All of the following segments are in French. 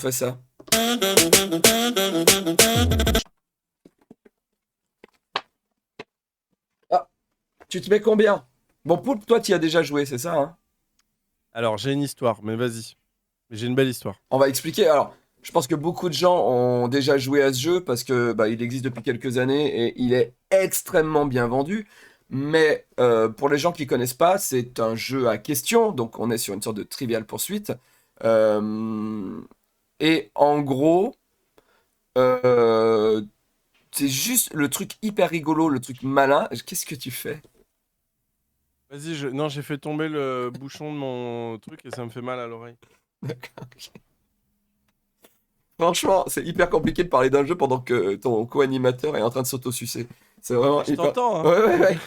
Fais ça. Ah, tu te mets combien? Bon, Poulpe, toi, tu y as déjà joué, c'est ça, hein? Alors, j'ai une histoire, mais vas-y. J'ai une belle histoire. On va expliquer. Alors, je pense que beaucoup de gens ont déjà joué à ce jeu parce que bah, il existe depuis quelques années et il est extrêmement bien vendu. Mais pour les gens qui connaissent pas, c'est un jeu à questions, donc on est sur une sorte de trivial poursuite. Euh, et en gros, euh, c'est juste le truc hyper rigolo, le truc malin. Qu'est-ce que tu fais? Vas-y, non, j'ai fait tomber le bouchon de mon truc et ça me fait mal à l'oreille. D'accord. Franchement, c'est hyper compliqué de parler d'un jeu pendant que ton co-animateur est en train de s'auto-sucer. C'est vraiment Je hyper. t'entends, hein. Ouais, ouais, ouais.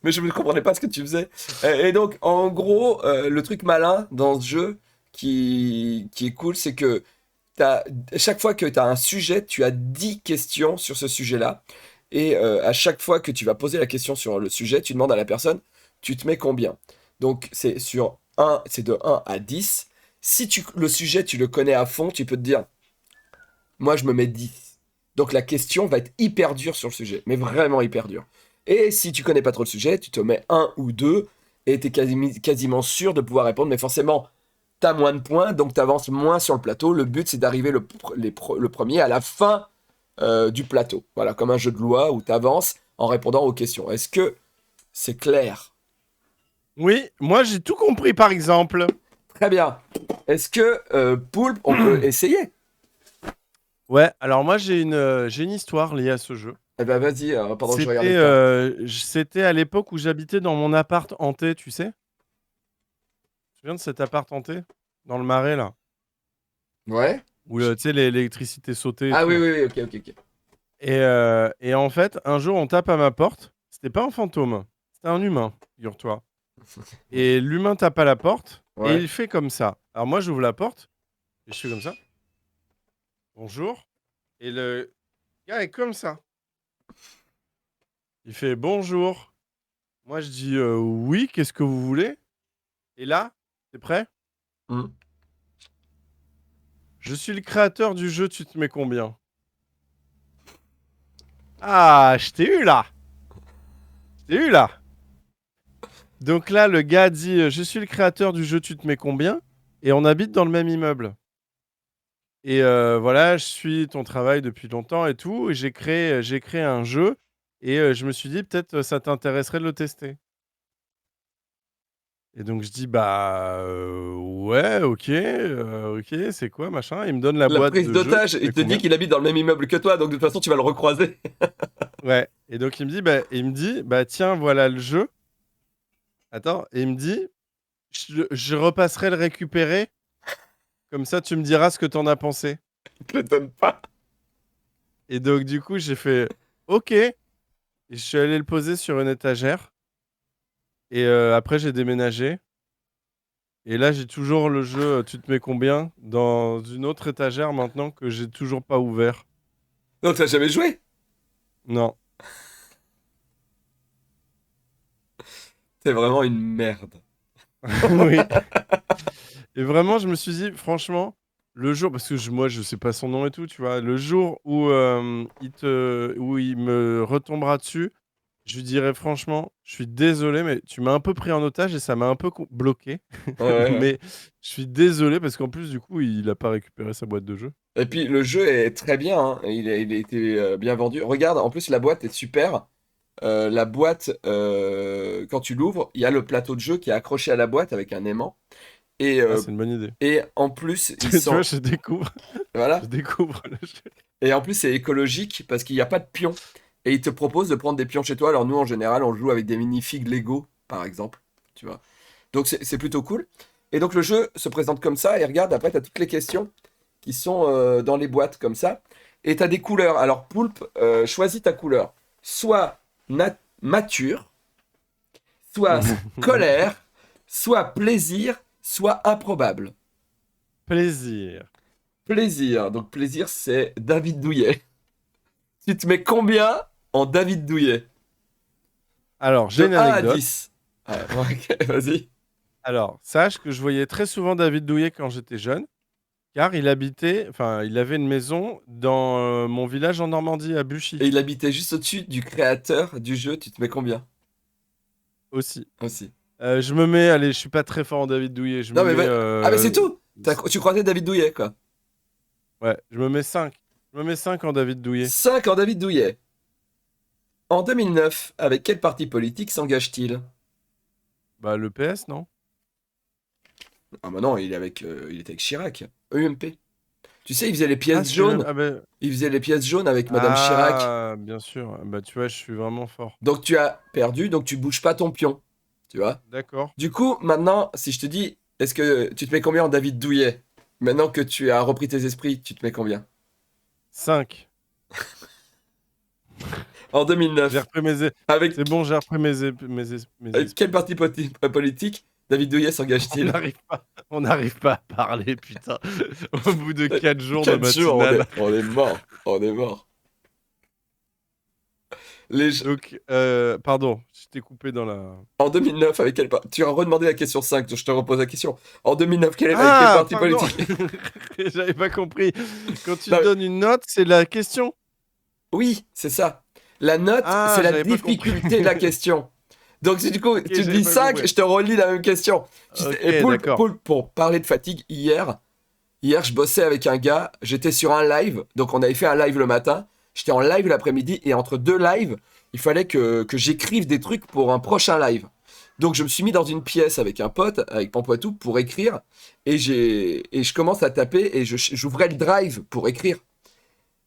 Mais je ne comprenais pas ce que tu faisais. Et donc, en gros, le truc malin dans ce jeu qui est cool, c'est que chaque fois que tu as un sujet, tu as 10 questions sur ce sujet-là. Et à chaque fois que tu vas poser la question sur le sujet, tu demandes à la personne, tu te mets combien? Donc, c'est de 1 à 10. Si le sujet, tu le connais à fond, tu peux te dire, moi, je me mets 10. Donc la question va être hyper dure sur le sujet, mais vraiment hyper dure. Et si tu connais pas trop le sujet, tu te mets un ou deux et tu es quasiment sûr de pouvoir répondre, mais forcément, tu as moins de points, donc tu avances moins sur le plateau. Le but, c'est d'arriver le premier à la fin du plateau. Voilà, comme un jeu de loi où tu avances en répondant aux questions. Est-ce que c'est clair? Oui, moi j'ai tout compris par exemple. Très bien. Est-ce que, Poulpe, on peut essayer? Ouais, alors moi j'ai une histoire liée à ce jeu. Eh ben vas-y, pendant que je regarde les C'était cartes. c'était à l'époque où j'habitais dans mon appart hanté, tu sais? Tu te souviens de cet appart hanté? Dans le Marais là? Ouais? Où tu sais l'électricité sautait et Ah oui, tout. oui, oui, ok, ok, ok. Et en fait, un jour on tape à ma porte. C'était pas un fantôme, c'était un humain, figure-toi. Et l'humain tape à la porte et Ouais. il fait comme ça. Alors moi j'ouvre la porte et je fais comme ça. Bonjour. Et le gars est comme ça. Il fait bonjour. Moi je dis oui, qu'est-ce que vous voulez? Et là, t'es prêt? Hmm. Je suis le créateur du jeu, tu te mets combien? Ah, je t'ai eu là. Je t'ai eu là. Donc là, le gars dit je suis le créateur du jeu, tu te mets combien? Et on habite dans le même immeuble. Et voilà, je suis ton travail depuis longtemps et tout. Et j'ai créé un jeu. Et je me suis dit, peut-être ça t'intéresserait de le tester. Et donc je dis, bah ouais, ok, c'est quoi, machin. Il me donne la La boîte prise de jeu, tu d'otage, te il mets te dit combien? qu'il habite dans le même immeuble que toi, donc de toute façon tu vas le recroiser. Ouais. Et donc il me dit, bah tiens, voilà le jeu. Attends, et il me dit, je repasserai le récupérer. Comme ça, tu me diras ce que t'en as pensé. Il te le donne pas. Et donc du coup, j'ai fait, ok. Et je suis allé le poser sur une étagère. Et après, j'ai déménagé. Et là, j'ai toujours le jeu Tu te mets combien dans une autre étagère maintenant que j'ai toujours pas ouvert. Non, t'as jamais joué. Non. C'est vraiment une merde. Oui. Et vraiment, je me suis dit, franchement, le jour, parce que moi, je sais pas son nom et tout, tu vois, le jour où il me retombera dessus, je lui dirai franchement, je suis désolé, mais tu m'as un peu pris en otage et ça m'a un peu bloqué. Ouais, ouais. Mais je suis désolé parce qu'en plus, du coup, il a pas récupéré sa boîte de jeu. Et puis le jeu est très bien, hein. Il a été bien vendu. Regarde, en plus la boîte est super. La boîte, quand tu l'ouvres, il y a le plateau de jeu qui est accroché à la boîte avec un aimant. Et, Ah, euh, c'est une bonne idée. et en plus, ils Tu vois, sont. je découvre, je Voilà. découvre le jeu. Et en plus, c'est écologique parce qu'il n'y a pas de pions. Et ils te proposent de prendre des pions chez toi. Alors nous, en général, on joue avec des mini-figues Lego, par exemple. Tu vois. Donc c'est plutôt cool. Et donc le jeu se présente comme ça. Et regarde, après, tu as toutes les questions qui sont dans les boîtes comme ça. Et tu as des couleurs. Alors, Poulpe, choisis ta couleur. Soit mature, soit colère, soit plaisir, soit improbable. Plaisir. Plaisir. Donc plaisir, c'est David Douillet. Tu te mets combien en David Douillet? Alors, j'ai De une 1 à anecdote. 10. Ouais, ok, vas-y. Alors, sache que je voyais très souvent David Douillet quand j'étais jeune, Car il habitait, enfin, il avait une maison dans mon village en Normandie, à Buchy, Et il habitait juste au-dessus du créateur du jeu, tu te mets combien aussi. aussi? Je me mets, allez, je suis pas très fort en David Douillet, je me Non mais, mets, ah mais c'est tout! Tu croisais David Douillet, quoi. ouais, je me mets 5. Je me mets 5 en David Douillet. 5 en David Douillet. En 2009, avec quel parti politique s'engage-t-il? Bah, le PS, non? Ah bah non, il était avec Chirac. EUMP. Tu sais, il faisait les Ah, pièces c'était même. jaunes. Ah, bah, Il faisait les pièces jaunes avec Madame Chirac. ah, bien sûr. Bah, tu vois, je suis vraiment fort. Donc tu as perdu, donc tu bouges pas ton pion. Tu vois? D'accord. Du coup, maintenant, si je te dis, est-ce que tu te mets combien en David Douillet? Maintenant que tu as repris tes esprits, tu te mets combien? 5. En J'ai 2009. repris mes. Avec, C'est bon, j'ai repris mes avec quel esprits. parti politique David Douillet On s'engage-t-il? n'arrive pas. On n'arrive pas à parler, putain. Au bout de 4 jours de 4 jours, matinale. on est mort. On est mort. Les, Donc, pardon, je t'ai coupé dans la. En 2009, avec quel parti... Tu as redemandé la question 5, donc je te repose la question. En 2009, avec quel Ah, parti pardon. politique? J'avais pas compris. Quand tu Non, donnes une note, c'est la question. oui, c'est ça. La note, c'est Ah, la j'avais pas compris. difficulté de la question. Donc, si du coup, Ok, tu te j'avais dis pas 5, compris. je te relis la même question. Ok, Et d'accord. Pour parler de fatigue, hier, je bossais avec un gars, j'étais sur un live, donc on avait fait un live le matin, j'étais en live l'après-midi, et entre deux lives, il fallait que j'écrive des trucs pour un prochain live. Donc je me suis mis dans une pièce avec un pote, avec Pampoitou, pour écrire, et je commence à taper, et j'ouvrais le drive pour écrire.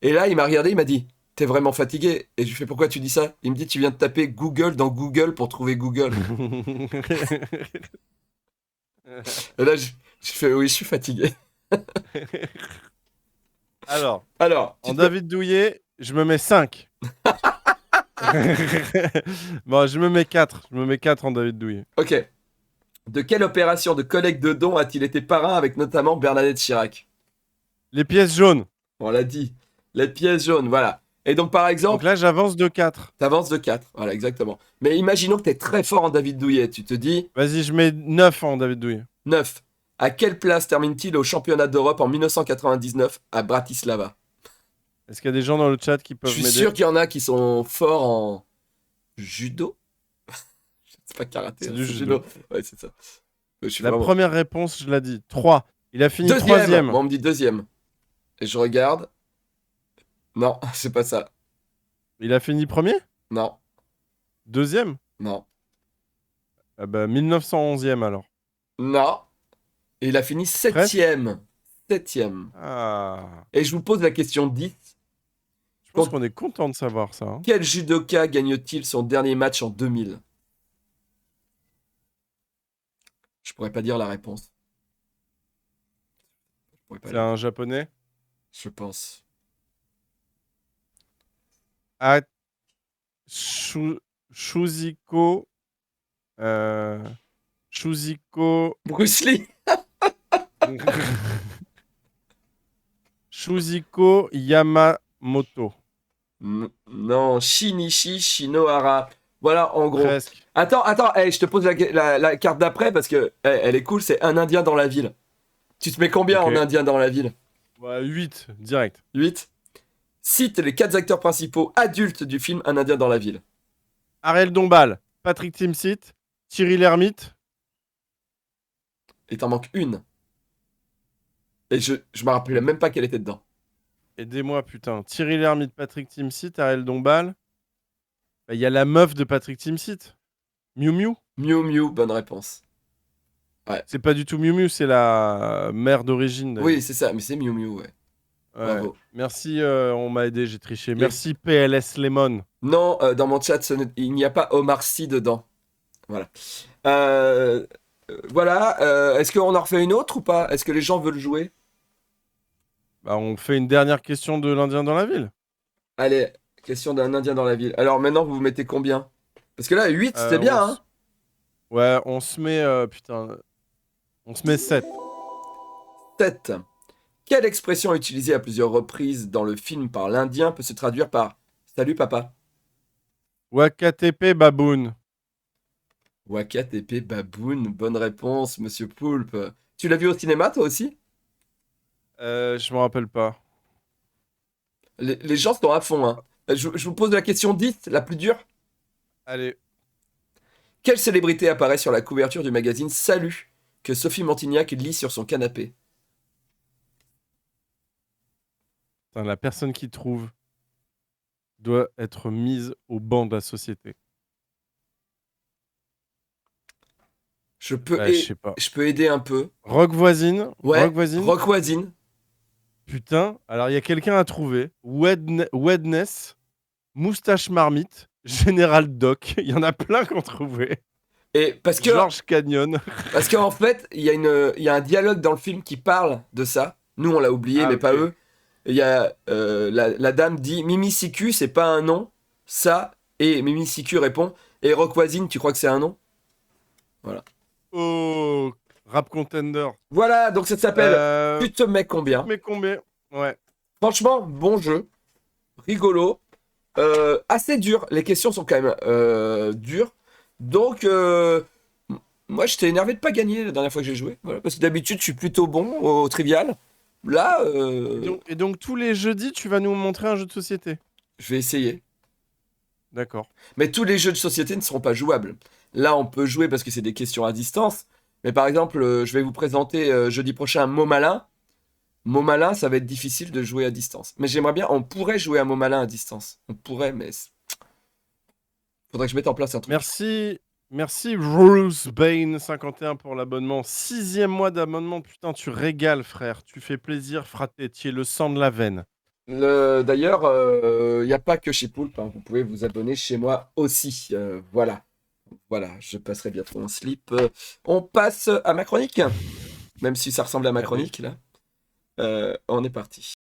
Et là, il m'a regardé, il m'a dit, t'es vraiment fatigué? Et je lui fais, pourquoi tu dis ça? Il me dit, tu viens de taper Google dans Google pour trouver Google. Et là, je fais, oui, je suis fatigué. Alors, Alors, en David Douillet, je me mets 5. Bon, je me mets 4. Je me mets 4 en David Douillet. Ok. De quelle opération de collecte de dons a-t-il été parrain avec notamment Bernadette Chirac? Les pièces jaunes. On l'a dit. Les pièces jaunes, voilà. Et donc, par Donc exemple, là, j'avance de 4. t'avances de 4. Voilà, exactement. Mais imaginons que t'es très fort en David Douillet. Tu te dis, Vas-y, je mets 9 en David Douillet. 9. À quelle place termine-t-il au championnat d'Europe en 1999 à Bratislava? Est-ce qu'il y a des gens dans le chat qui Je peuvent suis m'aider? sûr qu'il y en a qui sont forts en judo. C'est pas karaté, C'est hein, du c'est judo. judo. Ouais, c'est ça. Je suis La vraiment... première réponse, je l'ai dit. 3. Il a fini Deuxième! 3e. Moi, on me dit deuxième. Et je regarde. Non, c'est pas ça. Il a fini premier? Non, 2e? non, Ah bah, 1911e alors. non. Et il a fini Presque? septième. Septième. Ah. Et je vous pose la question 10. Je pense Contre qu'on est content de savoir ça, hein. quel judoka gagne-t-il son dernier match en 2000? Je pourrais pas dire la réponse. Je pourrais pas C'est la un dire. japonais. Je pense. Ah, Shuziko. Euh, Shuziko. Bruce Lee? Shuziko Yamamoto. Non, Shinichi Shinohara. Voilà, en gros. Presque. Attends, hey, je te pose la carte d'après parce que elle est cool, c'est un Indien dans la ville. Tu te mets combien Ok. en Indien dans la ville? Ouais, 8, direct. 8. Cite les 4 acteurs principaux adultes du film Un Indien dans la ville. Ariel Dombal, Patrick Timsit, Thierry Lhermitte. Et t'en manque une. Et je me rappelais même pas qu'elle était dedans. Aidez-moi, putain. Thierry Lhermitte, Patrick Timsit, Ariel Dombal. Bah, il y a la meuf de Patrick Timsit. Miu Miu. Miu Miu, bonne réponse. Ouais. C'est pas du tout Miu Miu, c'est la mère d'origine d'ailleurs. Oui, c'est ça, mais c'est Miu Miu, ouais. Ouais. Bravo. Merci, on m'a aidé, j'ai triché. Les- Merci PLS Lemon. Non, dans mon chat, il n'y a pas Omar Sy dedans. Voilà. Voilà. Est-ce qu'on en refait une autre ou pas? Est-ce que les gens veulent jouer? Bah, on fait une dernière question de l'Indien dans la ville. Allez, question d'un Indien dans la ville. Alors maintenant, vous vous mettez combien? Parce que là, 8, c'était bien, On hein? Ouais, on se met. Putain. On se met 7. 7. Quelle expression utilisée à plusieurs reprises dans le film par l'Indien peut se traduire par Salut papa? Wakatepe Baboon. Waka TP Baboon, bonne réponse, monsieur Poulpe. Tu l'as vu au cinéma, toi aussi? Je me rappelle pas. Les gens sont à fond, hein. Je vous pose la question 10, la plus dure. Allez. Quelle célébrité apparaît sur la couverture du magazine Salut que Sophie Montignac lit sur son canapé? Putain, la personne qui trouve doit être mise au banc de la société. Je peux, Je sais pas. je peux aider un peu. Rock voisine. Ouais, Rock voisine. Rock voisine. Putain. Alors, il y a quelqu'un à trouver. Wedness. Moustache marmite. Général Doc. Il y en a plein qu'on trouvé. Et George Canyon. parce qu'en fait, il y a un dialogue dans le film qui parle de ça. Nous, on l'a oublié, Ah, mais ok. pas eux. Il y a la dame dit Mimi Siku, c'est pas un nom, ça. Et Mimi Siku répond et Rock voisine, tu crois que c'est un nom? Voilà. Oh. Rap contender. Voilà, donc ça s'appelle Tu te mets combien? Mais combien? Ouais. Franchement, bon jeu, rigolo, assez dur. Les questions sont quand même dures. Donc, moi, j'étais énervé de pas gagner la dernière fois que j'ai joué. Voilà, parce que d'habitude, je suis plutôt bon au trivial. Là, Et donc, tous les jeudis, tu vas nous montrer un jeu de société. je vais essayer. D'accord. Mais tous les jeux de société ne seront pas jouables. Là, on peut jouer parce que c'est des questions à distance. Mais par exemple, je vais vous présenter jeudi prochain Mot Malin. Mot Malin, ça va être difficile de jouer à distance. Mais j'aimerais bien, on pourrait jouer à Mot Malin à distance. On pourrait, mais faudrait que je mette en place un truc. Merci Bruce Bane 51 pour l'abonnement. 6e mois d'abonnement. Putain, tu régales, frère. Tu fais plaisir, fraté. Tu es le sang de la veine. D'ailleurs, il n'y a pas que chez Poulpe, hein. Vous pouvez vous abonner chez moi aussi. Voilà. Voilà, je passerai bientôt en slip. On passe à ma chronique. Même si ça ressemble à ma Allez. chronique, là. On est parti.